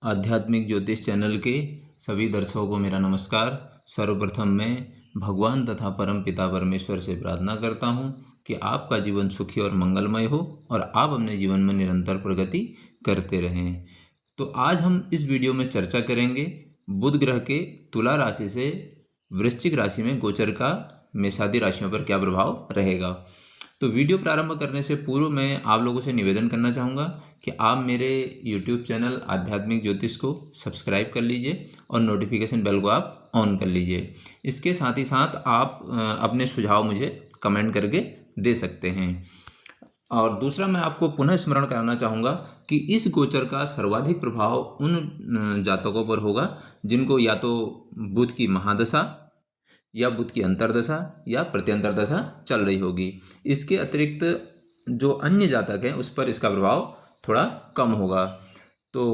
आध्यात्मिक ज्योतिष चैनल के सभी दर्शकों को मेरा नमस्कार। सर्वप्रथम मैं भगवान तथा परम पिता परमेश्वर से प्रार्थना करता हूँ कि आपका जीवन सुखी और मंगलमय हो और आप अपने जीवन में निरंतर प्रगति करते रहें। तो आज हम इस वीडियो में चर्चा करेंगे बुध ग्रह के तुला राशि से वृश्चिक राशि में गोचर का मेषादि राशियों पर क्या प्रभाव रहेगा। तो वीडियो प्रारंभ करने से पूर्व मैं आप लोगों से निवेदन करना चाहूँगा कि आप मेरे YouTube चैनल आध्यात्मिक ज्योतिष को सब्सक्राइब कर लीजिए और नोटिफिकेशन बेल को आप ऑन कर लीजिए। इसके साथ ही साथ आप अपने सुझाव मुझे कमेंट करके दे सकते हैं। और दूसरा मैं आपको पुनः स्मरण कराना चाहूँगा कि इस गोचर का सर्वाधिक प्रभाव उन जातकों पर होगा जिनको या तो बुध की महादशा या बुध की अंतर्दशा या प्रत्यंतर दशा चल रही होगी। इसके अतिरिक्त जो अन्य जातक हैं उस पर इसका प्रभाव थोड़ा कम होगा। तो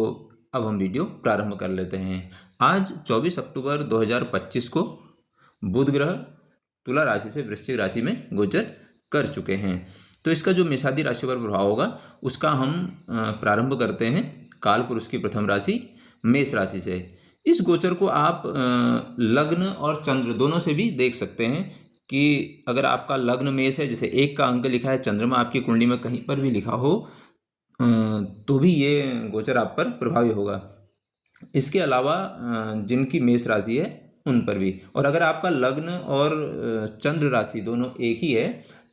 अब हम वीडियो प्रारंभ कर लेते हैं। आज 24 अक्टूबर 2025 को बुध ग्रह तुला राशि से वृश्चिक राशि में गोचर कर चुके हैं। तो इसका जो मेषादि राशि पर प्रभाव होगा उसका हम प्रारंभ करते हैं काल पुरुष की प्रथम राशि मेष राशि से। इस गोचर को आप लग्न और चंद्र दोनों से भी देख सकते हैं कि अगर आपका लग्न मेष है, जैसे 1 का अंक लिखा है, चंद्रमा आपकी कुंडली में कहीं पर भी लिखा हो तो भी ये गोचर आप पर प्रभावी होगा। इसके अलावा जिनकी मेष राशि है उन पर भी, और अगर आपका लग्न और चंद्र राशि दोनों एक ही है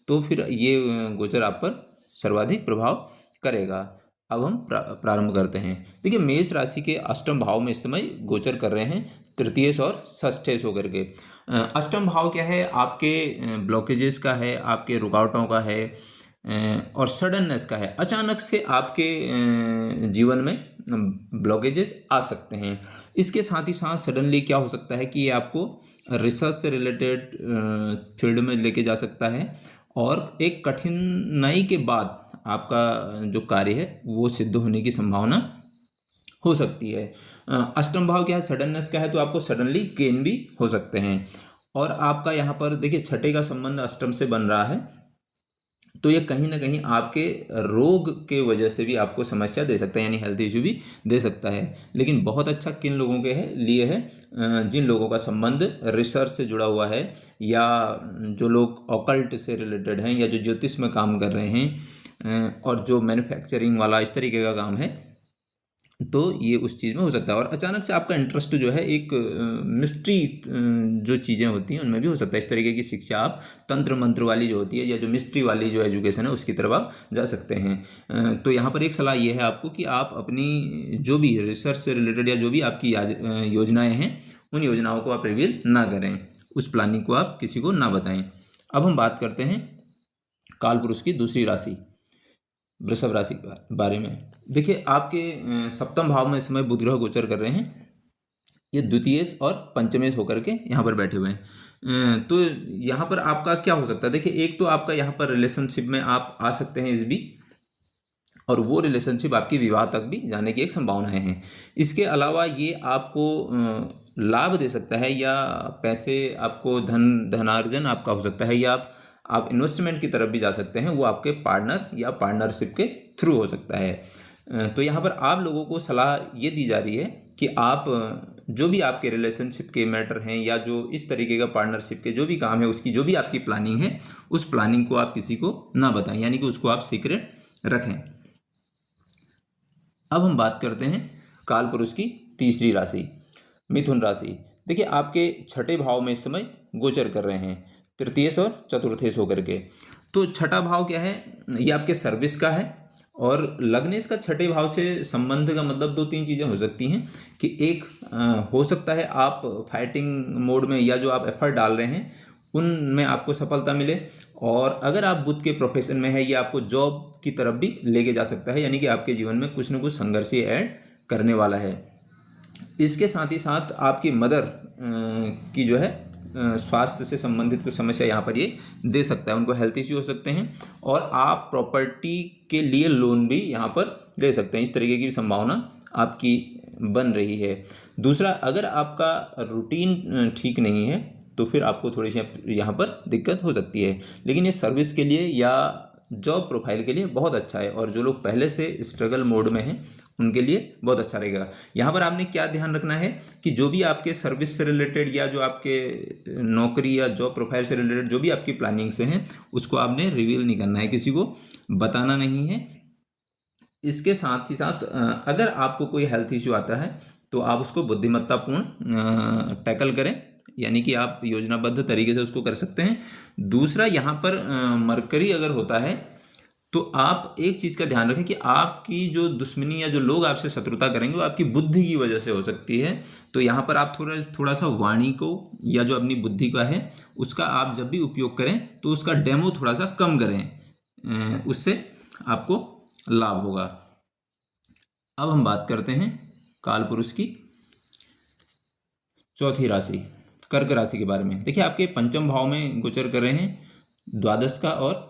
तो फिर ये गोचर आप पर सर्वाधिक प्रभाव करेगा। अब हम प्रारंभ करते हैं। देखिए, मेष राशि के अष्टम भाव में इस समय गोचर कर रहे हैं तृतीयेश और षष्ठेश होकर के। अष्टम भाव क्या है? आपके ब्लॉकेजेस का है, आपके रुकावटों का है और सडननेस का है। अचानक से आपके जीवन में ब्लॉकेजेस आ सकते हैं। इसके साथ ही साथ सडनली क्या हो सकता है कि ये आपको रिसर्च से रिलेटेड फील्ड में लेके जा सकता है और एक कठिनाई के बाद आपका जो कार्य है वो सिद्ध होने की संभावना हो सकती है। अष्टम भाव क्या है? सडननेस का है, तो आपको सडनली गेन भी हो सकते हैं। और आपका यहाँ पर देखिए छठे का संबंध अष्टम से बन रहा है, तो ये कहीं ना कहीं आपके रोग के वजह से भी आपको समस्या दे सकता है, यानी हेल्थ इश्यू भी दे सकता है। लेकिन बहुत अच्छा किन लोगों के लिए है? जिन लोगों का संबंध रिसर्च से जुड़ा हुआ है या जो लोग ऑकल्ट से रिलेटेड हैं या जो ज्योतिष में काम कर रहे हैं और जो मैन्युफैक्चरिंग वाला इस तरीके का काम है, तो ये उस चीज़ में हो सकता है। और अचानक से आपका इंटरेस्ट जो है एक मिस्ट्री जो चीज़ें होती हैं उनमें भी हो सकता है। इस तरीके की शिक्षा आप तंत्र मंत्र वाली जो होती है या जो मिस्ट्री वाली जो एजुकेशन है उसकी तरफ आप जा सकते हैं। तो यहाँ पर एक सलाह ये है आपको कि आप अपनी जो भी रिसर्च से रिलेटेड या जो भी आपकी योजनाएँ हैं उन योजनाओं को आप रिवील ना करें, उस प्लानिंग को आप किसी को ना बताएं। अब हम बात करते हैं काल पुरुष की दूसरी राशि वृषभ राशि के बारे में। देखिए, आपके सप्तम भाव में इस समय बुध ग्रह गोचर कर रहे हैं। ये द्वितीयेश और पंचमेश होकर के यहाँ पर बैठे हुए हैं। तो यहाँ पर आपका क्या हो सकता है? देखिए, एक तो आपका यहाँ पर रिलेशनशिप में आप आ सकते हैं इस बीच, और वो रिलेशनशिप आपकी विवाह तक भी जाने की एक संभावनाएं हैं। इसके अलावा ये आपको लाभ दे सकता है या पैसे आपको धनार्जन आपका हो सकता है, या आप इन्वेस्टमेंट की तरफ भी जा सकते हैं, वो आपके पार्टनर या पार्टनरशिप के थ्रू हो सकता है। तो यहाँ पर आप लोगों को सलाह ये दी जा रही है कि आप जो भी आपके रिलेशनशिप के मैटर हैं या जो इस तरीके का पार्टनरशिप के जो भी काम है उसकी जो भी आपकी प्लानिंग है उस प्लानिंग को आप किसी को ना बताएं, यानी कि उसको आप सीक्रेट रखें। अब हम बात करते हैं काल पुरुष की तीसरी राशि मिथुन राशि। देखिए, आपके छठे भाव में इस समय गोचर कर रहे हैं तृतीयेश और चतुर्थेश होकर के। तो छठा भाव क्या है? ये आपके सर्विस का है, और लग्नेश का छठे भाव से संबंध का मतलब 2-3 चीज़ें हो सकती हैं कि एक हो सकता है आप फाइटिंग मोड में या जो आप एफर्ट डाल रहे हैं उनमें आपको सफलता मिले, और अगर आप बुध के प्रोफेशन में है ये आपको जॉब की तरफ भी लेके जा सकता है, यानी कि आपके जीवन में कुछ न कुछ संघर्ष ये ऐड करने वाला है। इसके साथ ही साथ आपकी मदर की जो है स्वास्थ्य से संबंधित कुछ समस्या यहाँ पर ये दे सकता है, उनको हेल्थ इश्यू हो सकते हैं, और आप प्रॉपर्टी के लिए लोन भी यहाँ पर दे सकते हैं। इस तरीके की संभावना आपकी बन रही है। दूसरा, अगर आपका रूटीन ठीक नहीं है तो फिर आपको थोड़ी सी यहाँ पर दिक्कत हो सकती है, लेकिन ये सर्विस के लिए या जॉब प्रोफाइल के लिए बहुत अच्छा है, और जो लोग पहले से स्ट्रगल मोड में हैं उनके लिए बहुत अच्छा रहेगा। यहाँ पर आपने क्या ध्यान रखना है कि जो भी आपके सर्विस से रिलेटेड या जो आपके नौकरी या जॉब प्रोफाइल से रिलेटेड जो भी आपकी प्लानिंग से हैं उसको आपने रिवील नहीं करना है, किसी को बताना नहीं है। इसके साथ ही साथ अगर आपको कोई हेल्थ इश्यू आता है तो आप उसको बुद्धिमत्तापूर्ण टैकल करें, यानी कि आप योजनाबद्ध तरीके से उसको कर सकते हैं। दूसरा, यहाँ पर मरकरी अगर होता है तो आप एक चीज़ का ध्यान रखें कि आपकी जो दुश्मनी या जो लोग आपसे शत्रुता करेंगे वो आपकी बुद्धि की वजह से हो सकती है। तो यहाँ पर आप थोड़ा सा वाणी को या जो अपनी बुद्धि का है उसका आप जब भी उपयोग करें तो उसका डेमो थोड़ा सा कम करें, उससे आपको लाभ होगा। अब हम बात करते हैं काल पुरुष की चौथी राशि कर्क राशि के बारे में। देखिए, आपके पंचम भाव में गोचर कर रहे हैं, द्वादश का और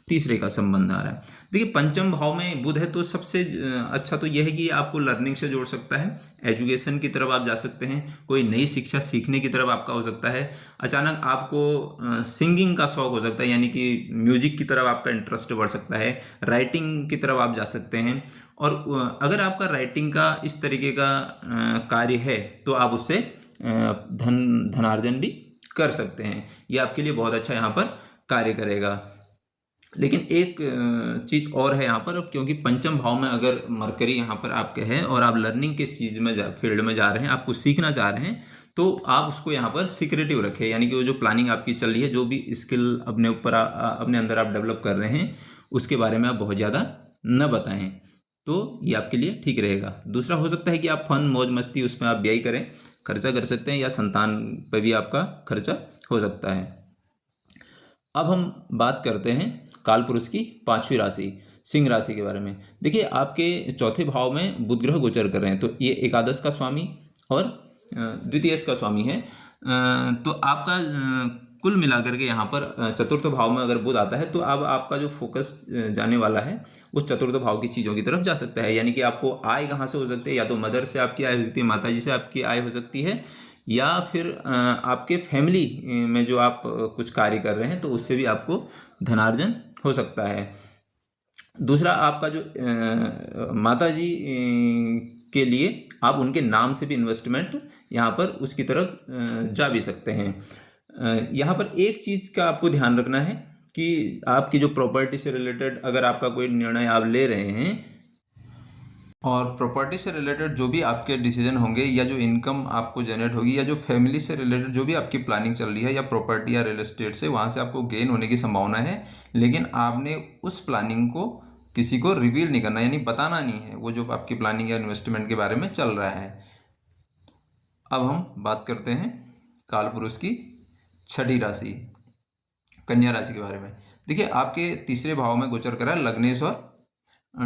तीसरे का संबंध आ रहा है। देखिए, पंचम भाव में बुध है तो सबसे अच्छा तो यह है कि आपको लर्निंग से जोड़ सकता है, एजुकेशन की तरफ आप जा सकते हैं, कोई नई शिक्षा सीखने की तरफ आपका हो सकता है। अचानक आपको सिंगिंग का शौक हो सकता है, यानी कि म्यूजिक की तरफ आपका इंटरेस्ट बढ़ सकता है, राइटिंग की तरफ आप जा सकते हैं। और अगर आपका राइटिंग का इस तरीके का कार्य है तो आप उससे धनार्जन भी कर सकते हैं, ये आपके लिए बहुत अच्छा यहाँ पर कार्य करेगा। लेकिन एक चीज़ और है यहाँ पर, क्योंकि पंचम भाव में अगर मरकरी यहाँ पर आपके है और आप लर्निंग के चीज़ में फील्ड में जा रहे हैं, आप कुछ सीखना चाह रहे हैं, तो आप उसको यहाँ पर सीक्रेटिव रखें, यानी कि वो जो प्लानिंग आपकी चल रही है, जो भी स्किल अपने ऊपर अपने अंदर आप डेवलप कर रहे हैं उसके बारे में आप बहुत ज़्यादा न बताएं, तो ये आपके लिए ठीक रहेगा। दूसरा, हो सकता है कि आप फन मौज मस्ती उसमें आप व्यय करें, खर्चा कर सकते हैं, या संतान पर भी आपका खर्चा हो सकता है। अब हम बात करते हैं काल पुरुष की पांचवी राशि सिंह राशि के बारे में। देखिए, आपके चौथे भाव में बुध ग्रह गोचर कर रहे हैं, तो ये एकादश का स्वामी और द्वितीयश का स्वामी है। तो आपका कुल मिलाकर के यहाँ पर चतुर्थ भाव में अगर बुध आता है तो अब आपका जो फोकस जाने वाला है वो चतुर्थ भाव की चीज़ों की तरफ जा सकता है, यानी कि आपको आय कहाँ से हो सकती है, या तो मदर से आपकी आय हो सकती है, माता जी से आपकी आय हो सकती है, या फिर आपके फैमिली में जो आप कुछ कार्य कर रहे हैं तो उससे भी आपको धनार्जन हो सकता है। दूसरा, आपका जो माता जी के लिए आप उनके नाम से भी इन्वेस्टमेंट यहाँ पर उसकी तरफ जा भी सकते हैं। यहाँ पर एक चीज़ का आपको ध्यान रखना है कि आपकी जो प्रॉपर्टी से रिलेटेड अगर आपका कोई निर्णय आप ले रहे हैं और प्रॉपर्टी से रिलेटेड जो भी आपके डिसीजन होंगे या जो इनकम आपको जनरेट होगी या जो फैमिली से रिलेटेड जो भी आपकी प्लानिंग चल रही है या प्रॉपर्टी या रियल एस्टेट से, वहाँ से आपको गेन होने की संभावना है, लेकिन आपने उस प्लानिंग को किसी को रिवील नहीं करना, यानी बताना नहीं है वो जो आपकी प्लानिंग या इन्वेस्टमेंट के बारे में चल रहा है। अब हम बात करते हैं काल पुरुष की छठी राशि कन्या राशि के बारे में। देखिए, आपके तीसरे भाव में गोचर करा लग्नेश और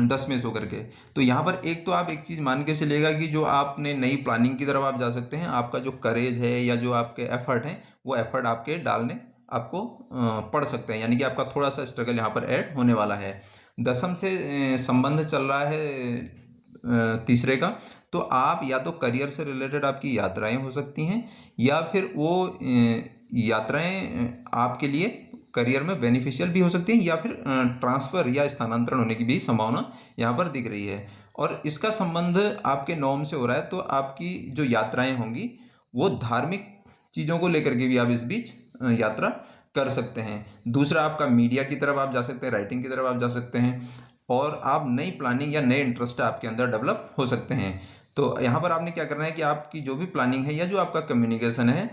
10 में सो करके। तो यहाँ पर एक तो आप एक चीज़ मान के चलिएगा कि जो आपने नई प्लानिंग की तरफ आप जा सकते हैं, आपका जो करेज है या जो आपके एफर्ट हैं वो एफर्ट आपके डालने आपको पड़ सकते हैं, यानी कि आपका थोड़ा सा स्ट्रगल यहाँ पर ऐड होने वाला है। दसम से संबंध चल रहा है तीसरे का, तो आप या तो करियर से रिलेटेड आपकी यात्राएं हो सकती हैं, या फिर वो यात्राएं आपके लिए करियर में बेनिफिशियल भी हो सकती हैं, या फिर ट्रांसफ़र या स्थानांतरण होने की भी संभावना यहाँ पर दिख रही है। और इसका संबंध आपके नॉम से हो रहा है, तो आपकी जो यात्राएं होंगी वो धार्मिक चीज़ों को लेकर के भी आप इस बीच यात्रा कर सकते हैं। दूसरा, आपका मीडिया की तरफ आप जा सकते हैं, राइटिंग की तरफ आप जा सकते हैं, और आप नई प्लानिंग या नए इंटरेस्ट आपके अंदर डेवलप हो सकते हैं। तो यहाँ पर आपने क्या करना है कि आपकी जो भी प्लानिंग है या जो आपका कम्युनिकेशन है,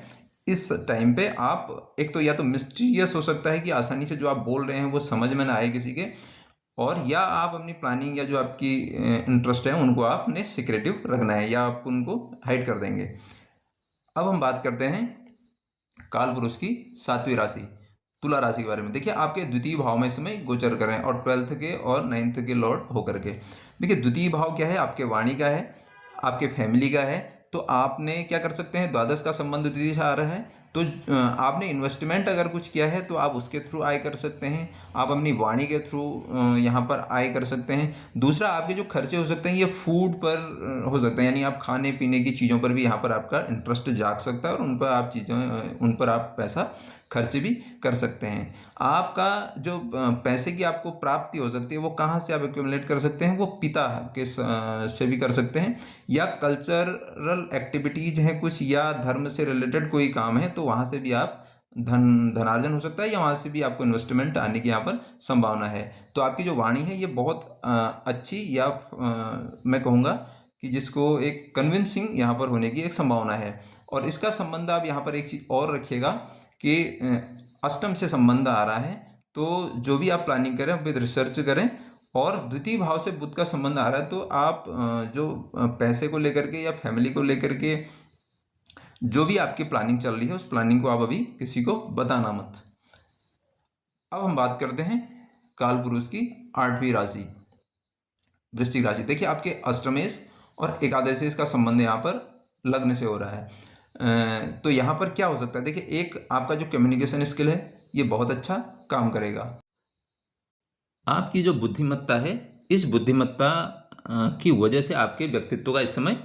इस टाइम पे आप एक तो या तो मिस्टीरियस हो सकता है कि आसानी से जो आप बोल रहे हैं वो समझ में ना आए किसी के, और या आप अपनी प्लानिंग या जो आपकी इंटरेस्ट है उनको आपने सीक्रेटिव रखना है या आप उनको हाइड कर देंगे। अब हम बात करते हैं काल पुरुष की सातवीं राशि तुला राशि के बारे में। देखिए, आपके द्वितीय भाव में इसमें गोचर कर रहे हैं और 12th के और 9th के लॉर्ड होकर के। देखिए, द्वितीय भाव क्या है, आपके वाणी का है, आपके फैमिली का है, तो आपने क्या कर सकते हैं, द्वादश का संबंध द्वितीय से आ रहा है, तो आपने इन्वेस्टमेंट अगर कुछ किया है तो आप उसके थ्रू आय कर सकते हैं, आप अपनी वाणी के थ्रू यहाँ पर आय कर सकते हैं। दूसरा, आपके जो खर्चे हो सकते हैं ये फूड पर हो सकते हैं, यानी आप खाने पीने की चीज़ों पर भी यहाँ पर आपका इंटरेस्ट जाग सकता है और उन पर आप पैसा खर्च भी कर सकते हैं। आपका जो पैसे की आपको प्राप्ति हो सकती है वो कहाँ से आप एक्यूमुलेट कर सकते हैं, वो पिता के से भी कर सकते हैं, या कल्चरल एक्टिविटीज़ हैं कुछ, या धर्म से रिलेटेड कोई काम है तो वहाँ से भी आप धनार्जन हो सकता है, या वहाँ से भी आपको इन्वेस्टमेंट आने की यहाँ पर संभावना है। तो आपकी जो वाणी है ये बहुत अच्छी, या मैं कहूँगा कि जिसको एक कन्विंसिंग यहाँ पर होने की एक संभावना है। और इसका संबंध आप यहाँ पर एक चीज़ और रखिएगा कि अष्टम से संबंध आ रहा है, तो जो भी आप प्लानिंग करें विद रिसर्च करें। और द्वितीय भाव से बुध का संबंध आ रहा है, तो आप जो पैसे को लेकर के या फैमिली को लेकर के जो भी आपकी प्लानिंग चल रही है उस प्लानिंग को आप अभी किसी को बताना मत। अब हम बात करते हैं काल पुरुष की 8वीं राशि वृश्चिक राशि। देखिए, आपके अष्टमेश और एकादशेश का संबंध यहाँ पर लग्न से हो रहा है। तो यहाँ पर क्या हो सकता है, देखिए, एक आपका जो कम्युनिकेशन स्किल है ये बहुत अच्छा काम करेगा। आपकी जो बुद्धिमत्ता है, इस बुद्धिमत्ता की वजह से आपके व्यक्तित्व का इस समय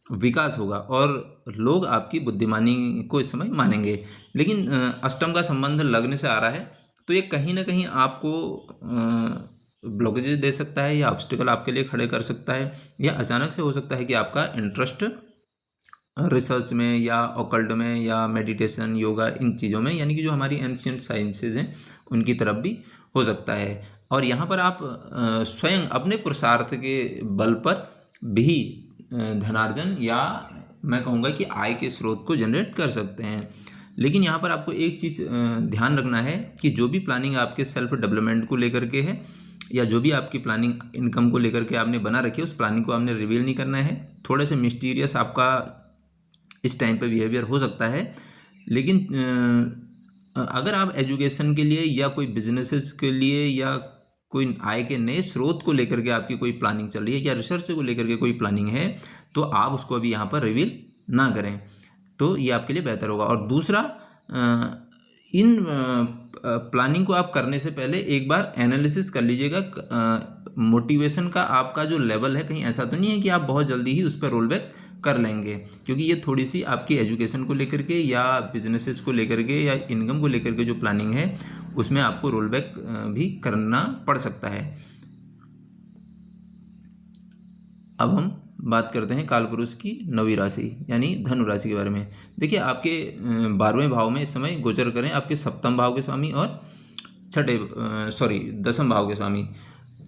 विकास होगा और लोग आपकी बुद्धिमानी को इस समय मानेंगे। लेकिन अष्टम का संबंध लग्न से आ रहा है, तो ये कहीं ना कहीं आपको ब्लॉकेजेस दे सकता है, या ऑब्स्टिकल आपके लिए खड़े कर सकता है, या अचानक से हो सकता है कि आपका इंटरेस्ट रिसर्च में या ऑकल्ट में या मेडिटेशन, योगा, इन चीज़ों में, यानी कि जो हमारी एंशिएंट साइंसेज हैं उनकी तरफ भी हो सकता है। और यहाँ पर आप स्वयं अपने पुरुषार्थ के बल पर भी धनार्जन, या मैं कहूँगा कि आय के स्रोत को जनरेट कर सकते हैं। लेकिन यहाँ पर आपको एक चीज़ ध्यान रखना है कि जो भी प्लानिंग आपके सेल्फ डेवलपमेंट को लेकर के है, या जो भी आपकी प्लानिंग इनकम को लेकर के आपने बना रखी है, उस प्लानिंग को आपने रिवील नहीं करना है। थोड़े से मिस्टीरियस आपका इस टाइम पे बिहेवियर हो सकता है। लेकिन अगर आप एजुकेशन के लिए या कोई बिजनेसेस के लिए या कोई आय के नए स्रोत को लेकर के आपकी कोई प्लानिंग चल रही है, या रिसर्च को लेकर के कोई प्लानिंग है, तो आप उसको अभी यहाँ पर रिवील ना करें, तो ये आपके लिए बेहतर होगा। और दूसरा, इन प्लानिंग को आप करने से पहले एक बार एनालिसिस कर लीजिएगा, मोटिवेशन का आपका जो लेवल है, कहीं ऐसा तो नहीं है कि आप बहुत जल्दी ही उस पर रोल बैक कर लेंगे, क्योंकि ये थोड़ी सी आपकी एजुकेशन को लेकर के या बिजनेसेस को लेकर के या इनकम को लेकर के जो प्लानिंग है उसमें आपको रोल बैक भी करना पड़ सकता है। अब हम बात करते हैं कालपुरुष की 9वीं राशि यानी धनु राशि के बारे में। देखिए, आपके 12वें भाव में इस समय गोचर करें आपके सप्तम भाव के स्वामी और दसम भाव के स्वामी।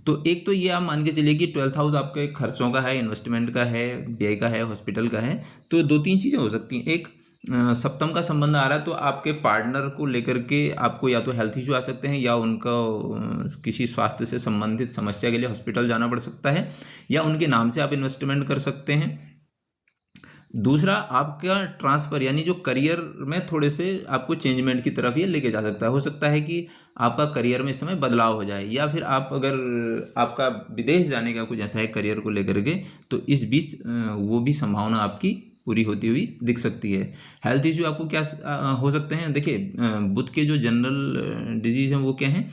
तो एक तो ये आप मान के चलिए कि 12th हाउस आपके खर्चों का है, इन्वेस्टमेंट का है, व्यय का है, हॉस्पिटल का है। तो दो तीन चीज़ें हो सकती हैं। एक, सप्तम का संबंध आ रहा है, तो आपके पार्टनर को लेकर के आपको या तो हेल्थ इशू आ सकते हैं, या उनका किसी स्वास्थ्य से संबंधित समस्या के लिए हॉस्पिटल जाना पड़ सकता है, या उनके नाम से आप इन्वेस्टमेंट कर सकते हैं। दूसरा, आपका ट्रांसफ़र यानी जो करियर में थोड़े से आपको चेंजमेंट की तरफ ये लेके जा सकता है। हो सकता है कि आपका करियर में इस समय बदलाव हो जाए, या फिर आप अगर आपका विदेश जाने का कुछ ऐसा है करियर को लेकर के, तो इस बीच वो भी संभावना आपकी पूरी होती हुई दिख सकती है। हेल्थ इशू आपको क्या हो सकते हैं, देखिए, बुध के जो जनरल डिजीज़ हैं वो क्या हैं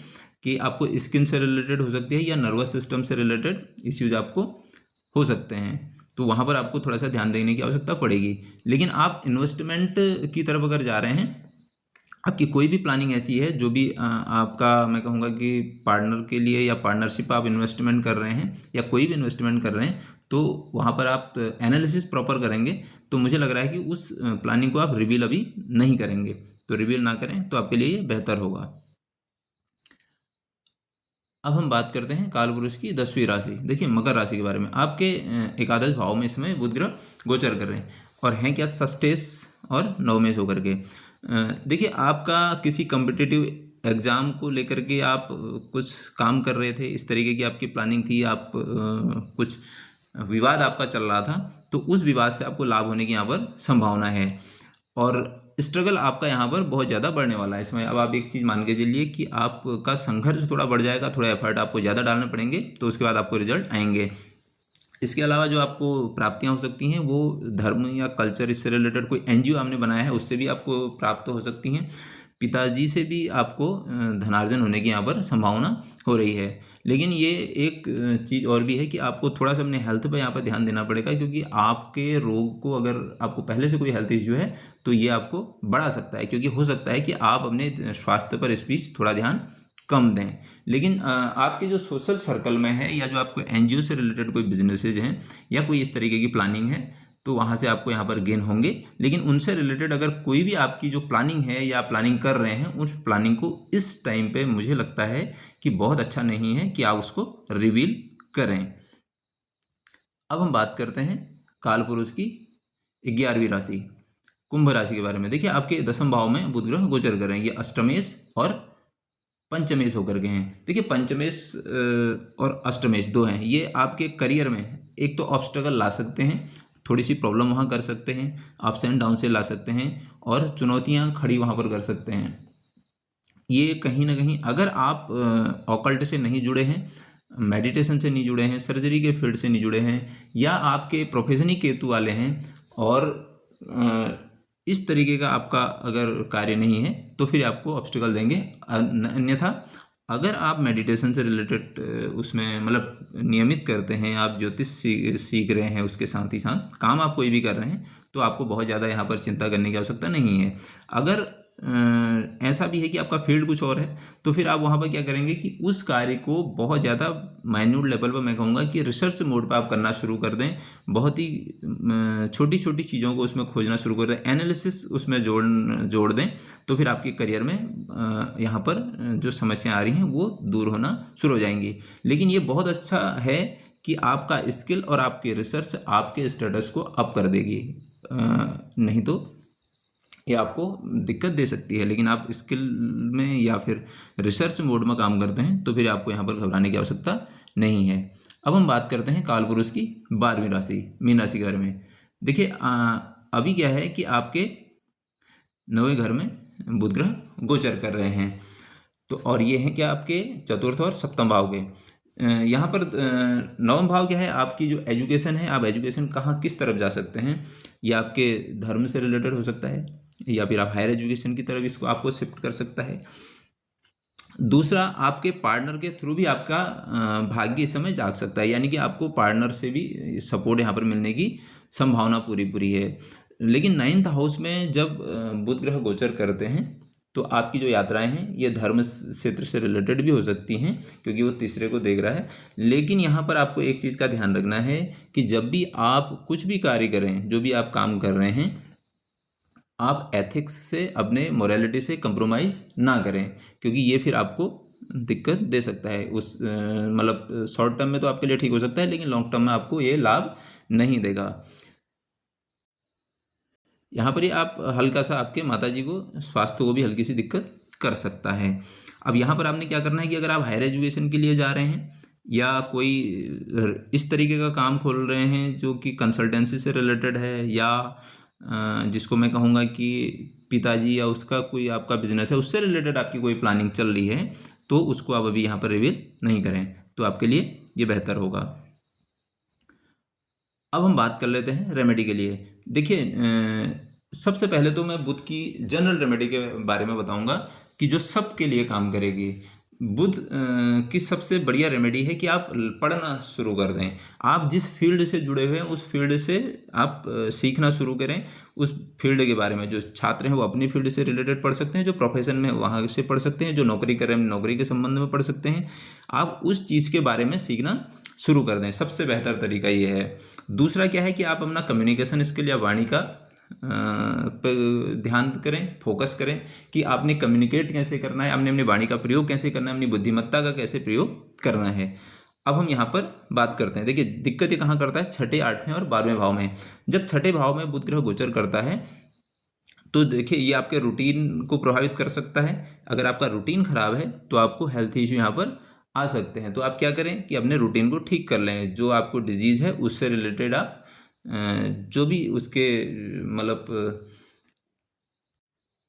कि आपको स्किन से रिलेटेड हो सकती है, या नर्वस सिस्टम से रिलेटेड इश्यूज आपको हो सकते हैं। तो वहाँ पर आपको थोड़ा सा ध्यान देने की आवश्यकता पड़ेगी। लेकिन आप इन्वेस्टमेंट की तरफ अगर जा रहे हैं, आपकी कोई भी प्लानिंग ऐसी है जो भी आपका, मैं कहूँगा कि पार्टनर के लिए या पार्टनरशिप आप इन्वेस्टमेंट कर रहे हैं, या कोई भी इन्वेस्टमेंट कर रहे हैं, तो वहाँ पर आप एनालिसिस प्रॉपर करेंगे, तो मुझे लग रहा है कि उस प्लानिंग को आप रिवील अभी नहीं करेंगे। तो रिवील ना करें तो आपके लिए ये बेहतर होगा। अब हम बात करते हैं कालपुरुष की 10वीं राशि। देखिए, मकर राशि के बारे में। आपके एकादश भाव में इसमें बुध ग्रह गोचर कर रहे हैं, और हैं क्या, षष्ठेश और नवमेश होकर के। देखिए, आपका किसी कम्पिटिटिव एग्ज़ाम को लेकर के आप कुछ काम कर रहे थे, इस तरीके की आपकी प्लानिंग थी, आप कुछ विवाद आपका चल रहा था, तो उस विवाद से आपको लाभ होने की यहाँ पर संभावना है। और स्ट्रगल आपका यहाँ पर बहुत ज़्यादा बढ़ने वाला है इसमें। अब आप एक चीज़ मान के चलिए कि आपका संघर्ष थोड़ा बढ़ जाएगा, थोड़ा एफर्ट आपको ज़्यादा डालने पड़ेंगे, तो उसके बाद आपको रिजल्ट आएंगे। इसके अलावा जो आपको प्राप्तियां हो सकती हैं वो धर्म या कल्चर इससे रिलेटेड कोई एनजीओ आपने बनाया है उससे भी आपको प्राप्त हो सकती हैं। पिताजी से भी आपको धनार्जन होने की यहाँ पर संभावना हो रही है। लेकिन ये एक चीज़ और भी है कि आपको थोड़ा सा अपने हेल्थ पर यहाँ पर ध्यान देना पड़ेगा, क्योंकि आपके रोग को अगर आपको पहले से कोई हेल्थ इश्यू है तो ये आपको बढ़ा सकता है, क्योंकि हो सकता है कि आप अपने स्वास्थ्य पर इस बीच थोड़ा ध्यान कम दें। लेकिन आपके जो सोशल सर्कल में है या जो आपको एनजीओ से रिलेटेड कोई बिजनेसेज हैं या कोई इस तरीके की प्लानिंग है तो वहाँ से आपको यहाँ पर गेन होंगे। लेकिन उनसे रिलेटेड अगर कोई भी आपकी जो प्लानिंग है या प्लानिंग कर रहे हैं, उस प्लानिंग को इस टाइम पे मुझे लगता है कि बहुत अच्छा नहीं है कि आप उसको रिवील करें। अब हम बात करते हैं कालपुरुष की 11वीं राशि कुंभ राशि के बारे में। देखिए आपके 10वें भाव में बुध ग्रह गोचर कर रहे हैं। ये अष्टमेश और पंचमेश होकर के हैं। देखिए पंचमेश और अष्टमेश दो हैं, ये आपके करियर में एक तो ऑब्स्टेकल ला सकते हैं, थोड़ी सी प्रॉब्लम वहाँ कर सकते हैं, अप्स एंड डाउन से ला सकते हैं और चुनौतियाँ खड़ी वहाँ पर कर सकते हैं। ये कहीं ना कहीं अगर आप ऑकल्ट से नहीं जुड़े हैं, मेडिटेशन से नहीं जुड़े हैं, सर्जरी के फील्ड से नहीं जुड़े हैं या आपके प्रोफेशन ही केतु वाले हैं और इस तरीके का आपका अगर कार्य नहीं है तो फिर आपको ऑब्स्टिकल देंगे। अन्यथा अगर आप मेडिटेशन से रिलेटेड उसमें मतलब नियमित करते हैं, आप ज्योतिष सीख रहे हैं, उसके साथ ही साथ काम आप कोई भी कर रहे हैं तो आपको बहुत ज़्यादा यहाँ पर चिंता करने की आवश्यकता नहीं है। अगर ऐसा भी है कि आपका फील्ड कुछ और है तो फिर आप वहाँ पर क्या करेंगे कि उस कार्य को बहुत ज़्यादा माइन्यूट लेवल पर मैं कहूँगा कि रिसर्च मोड पर आप करना शुरू कर दें। बहुत ही छोटी छोटी चीज़ों को उसमें खोजना शुरू कर दें, एनालिसिस उसमें जोड़ दें, तो फिर आपके करियर में यहाँ पर जो समस्याएं आ रही हैं वो दूर होना शुरू हो जाएंगी। लेकिन ये बहुत अच्छा है कि आपका स्किल और आपकी रिसर्च आपके स्टेटस को अप कर देगी, नहीं तो ये आपको दिक्कत दे सकती है। लेकिन आप स्किल में या फिर रिसर्च मोड में काम करते हैं तो फिर आपको यहाँ पर घबराने की आवश्यकता नहीं है। अब हम बात करते हैं कालपुरुष की 12वीं राशि मीन राशि के बारे में। देखिए अभी क्या है कि आपके 9वें घर में बुध ग्रह गोचर कर रहे हैं, तो और ये हैं क्या आपके चतुर्थ और सप्तम भाव के। यहाँ पर 9वां भाव क्या है, आपकी जो एजुकेशन है, आप एजुकेशन कहाँ किस तरफ जा सकते हैं, ये आपके धर्म से रिलेटेड हो सकता है या फिर आप हायर एजुकेशन की तरफ इसको आपको शिफ्ट कर सकता है। दूसरा, आपके पार्टनर के थ्रू भी आपका भाग्य इस समय जाग सकता है, यानी कि आपको पार्टनर से भी सपोर्ट यहाँ पर मिलने की संभावना पूरी है। लेकिन 9th हाउस में जब बुध ग्रह गोचर करते हैं तो आपकी जो यात्राएं हैं ये धर्म क्षेत्र से रिलेटेड भी हो सकती हैं, क्योंकि वो तीसरे को देख रहा है। लेकिन यहाँ पर आपको एक चीज़ का ध्यान रखना है कि जब भी आप कुछ भी कार्य करें, जो भी आप काम कर रहे हैं, आप एथिक्स से, अपने मोरालिटी से कंप्रोमाइज़ ना करें, क्योंकि ये फिर आपको दिक्कत दे सकता है। उस मतलब शॉर्ट टर्म में तो आपके लिए ठीक हो सकता है, लेकिन लॉन्ग टर्म में आपको ये लाभ नहीं देगा। यहाँ पर ही आप हल्का सा आपके माताजी को स्वास्थ्य को भी हल्की सी दिक्कत कर सकता है। अब यहाँ पर आपने क्या करना है कि अगर आप हायर एजुकेशन के लिए जा रहे हैं या कोई इस तरीके का काम खोल रहे हैं जो कि कंसल्टेंसी से रिलेटेड है या जिसको मैं कहूँगा कि पिताजी या उसका कोई आपका बिजनेस है उससे रिलेटेड आपकी कोई प्लानिंग चल रही है, तो उसको आप अभी यहाँ पर रिवील नहीं करें तो आपके लिए ये बेहतर होगा। अब हम बात कर लेते हैं रेमेडी के लिए। देखिए सबसे पहले तो मैं बुध की जनरल रेमेडी के बारे में बताऊंगा कि जो सबके लिए काम करेगी। बुध की सबसे बढ़िया रेमेडी है कि आप पढ़ना शुरू कर दें। आप जिस फील्ड से जुड़े हुए हैं उस फील्ड से आप सीखना शुरू करें। उस फील्ड के बारे में जो छात्र हैं वो अपनी फील्ड से रिलेटेड पढ़ सकते हैं, जो प्रोफेशन में वहाँ से पढ़ सकते हैं, जो नौकरी कर रहे हैं नौकरी के संबंध में पढ़ सकते हैं। आप उस चीज़ के बारे में सीखना शुरू कर दें, सबसे बेहतर तरीका ये है। दूसरा क्या है कि आप अपना कम्युनिकेशन स्किल या वाणी का ध्यान करें, फोकस करें कि आपने कम्युनिकेट कैसे करना है, आपने अपनी वाणी का प्रयोग कैसे करना है, अपनी बुद्धिमत्ता का कैसे प्रयोग करना है। अब हम यहाँ पर बात करते हैं। देखिए दिक्कत ये कहाँ करता है, 6ठे, 8वें और 12वें भाव में। जब 6ठे भाव में बुध ग्रह गोचर करता है तो देखिए ये आपके रूटीन को प्रभावित कर सकता है। अगर आपका रूटीन खराब है तो आपको हेल्थ इश्यू यहाँ पर आ सकते हैं। तो आप क्या करें कि अपने रूटीन को ठीक कर लें, जो आपको डिजीज़ है उससे रिलेटेड आप जो भी उसके मतलब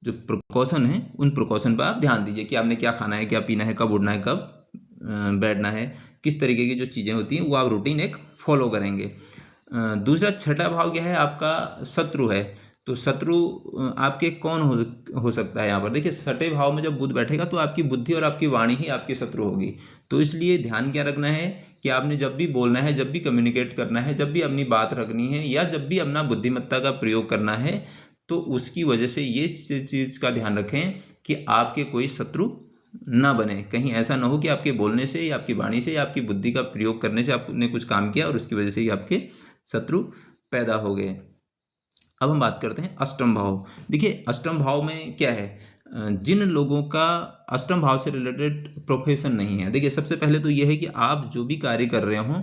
जो प्रिकॉशन है उन प्रिकॉशन पर आप ध्यान दीजिए कि आपने क्या खाना है, क्या पीना है, कब उठना है, कब बैठना है, किस तरीके की जो चीज़ें होती हैं वो आप रूटीन एक फॉलो करेंगे। दूसरा छठा भाव क्या है, आपका शत्रु है। तो शत्रु आपके कौन हो सकता है यहाँ पर? देखिए, छठे भाव में जब बुध बैठेगा तो आपकी बुद्धि और आपकी वाणी ही आपकी शत्रु होगी। तो इसलिए ध्यान क्या रखना है कि आपने जब भी बोलना है, जब भी कम्युनिकेट करना है, जब भी अपनी बात रखनी है, या जब भी अपना बुद्धिमत्ता का प्रयोग करना है, तो उसकी वजह से ये चीज़ का ध्यान रखें कि आपके कोई शत्रु ना बने। कहीं ऐसा ना हो कि आपके बोलने से या आपकी वाणी से या आपकी बुद्धि का प्रयोग करने से आपने कुछ काम किया और उसकी वजह से ही आपके शत्रु पैदा हो गए। अब हम बात करते हैं अष्टम भाव। देखिए, अष्टम भाव में क्या है, जिन लोगों का अष्टम भाव से रिलेटेड प्रोफेशन नहीं है। देखिए, सबसे पहले तो ये है कि आप जो भी कार्य कर रहे हों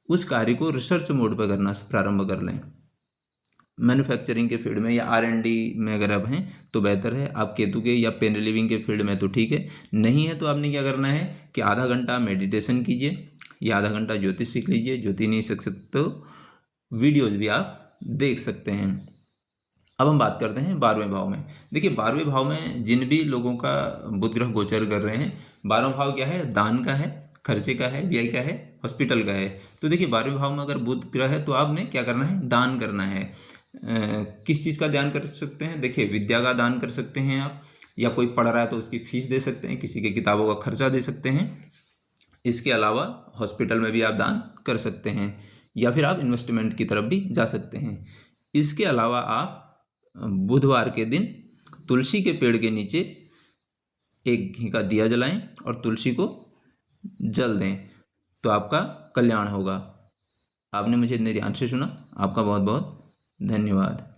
उस कार्य को रिसर्च मोड पर करना प्रारंभ कर लें। मैन्युफैक्चरिंग के फील्ड में या R&D में अगर आप हैं तो बेहतर है। आप केतु के या पेन रिलीविंग के फील्ड में तो ठीक है, नहीं है तो आपने क्या करना है कि आधा घंटा मेडिटेशन कीजिए या आधा घंटा ज्योतिष सीख लीजिए। ज्योतिष नहीं सीख सकते तो वीडियोज भी आप देख सकते हैं। अब हम बात करते हैं 12वें भाव में। देखिए, 12वें भाव में जिन भी लोगों का बुध ग्रह गोचर कर रहे हैं, 12वां भाव क्या है, दान का है, खर्चे का है, व्यय का है, हॉस्पिटल का है। तो देखिए, 12वें भाव में अगर बुध ग्रह है तो आपने क्या करना है, दान करना है। किस चीज़ का दान कर सकते हैं? देखिए, विद्या का दान कर सकते हैं आप, या कोई पढ़ रहा है तो उसकी फीस दे सकते हैं, किसी के किताबों का खर्चा दे सकते हैं। इसके अलावा हॉस्पिटल में भी आप दान कर सकते हैं, या फिर आप इन्वेस्टमेंट की तरफ भी जा सकते हैं। इसके अलावा आप बुधवार के दिन तुलसी के पेड़ के नीचे एक घी का दिया जलाएं और तुलसी को जल दें, तो आपका कल्याण होगा। आपने मुझे इतने ध्यान से सुना, आपका बहुत बहुत धन्यवाद।